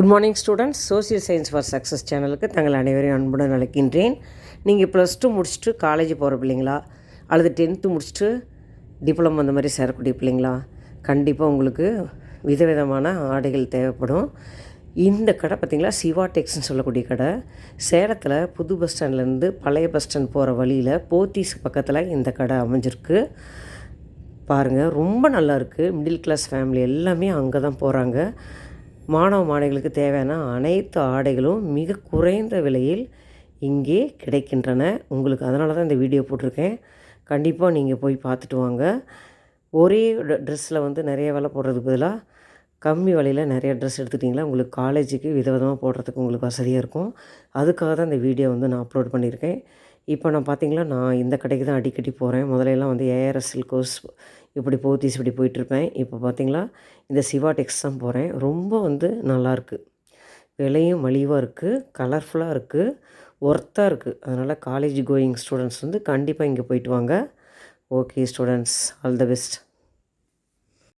Good morning students. Social science for success சேனலுக்கு தங்கள் அனைவரையும் அன்புடன் அழைக்கின்றேன். நீங்கள் +2 முடிச்சுட்டு காலேஜ் போகிற பிள்ளைங்களா அல்லது 10th முடிச்சுட்டு டிப்ளமோ அந்த மாதிரி சேரக்கூடிய பிள்ளைங்களா, கண்டிப்பாக உங்களுக்கு விதவிதமான ஆடைகள் தேவைப்படும். இந்த கடை பார்த்திங்களா, சிவா டெக்ஸ்ன்னு சொல்லக்கூடிய கடை. சேலத்தில் புது பஸ் ஸ்டாண்ட்லேருந்து பழைய பஸ் ஸ்டாண்ட் போகிற வழியில் போத்தீஸ் பக்கத்தில் இந்த கடை அமைஞ்சிருக்கு. பாருங்கள், ரொம்ப நல்லாயிருக்கு. மிடில் கிளாஸ் ஃபேமிலி எல்லாமே அங்கே தான் போகிறாங்க. மாணவ மாணவிகளுக்கு தேவையான அனைத்து ஆடைகளும் மிக குறைந்த விலையில் இங்கே கிடைக்கின்றன. உங்களுக்கு அதனால தான் இந்த வீடியோ போட்டிருக்கேன். கண்டிப்பாக நீங்கள் போய் பார்த்துட்டு வாங்க. ஒரே ட்ரெஸ்ஸில் நிறைய விலை போடுறதுக்கு பதிலாக கம்மி விலையில் நிறைய ட்ரெஸ் எடுத்துக்கிட்டிங்களா உங்களுக்கு காலேஜுக்கு விதவிதமாக போடுறதுக்கு உங்களுக்கு வசதியாக இருக்கும். அதுக்காக தான் இந்த வீடியோ நான் அப்லோட் பண்ணியிருக்கேன். இப்போ நான் இந்த கடைக்கு தான் அடிக்கடி போகிறேன். முதலையெல்லாம் ஏஆர்எஸ் சில்க்ஸ் இப்படி போத்தீஸ் இப்படி போயிட்டுருப்பேன். இப்போ பார்த்திங்களா, இந்த சிவா டெக்ஸ் தான் போகிறேன். ரொம்ப நல்லாயிருக்கு. விலையும் மலிவாக இருக்குது, கலர்ஃபுல்லாக இருக்குது, ஒர்த்தாக இருக்குது. அதனால் காலேஜ் கோயிங் ஸ்டூடெண்ட்ஸ் கண்டிப்பாக இங்கே போயிட்டு வாங்க. Okay students, all the best.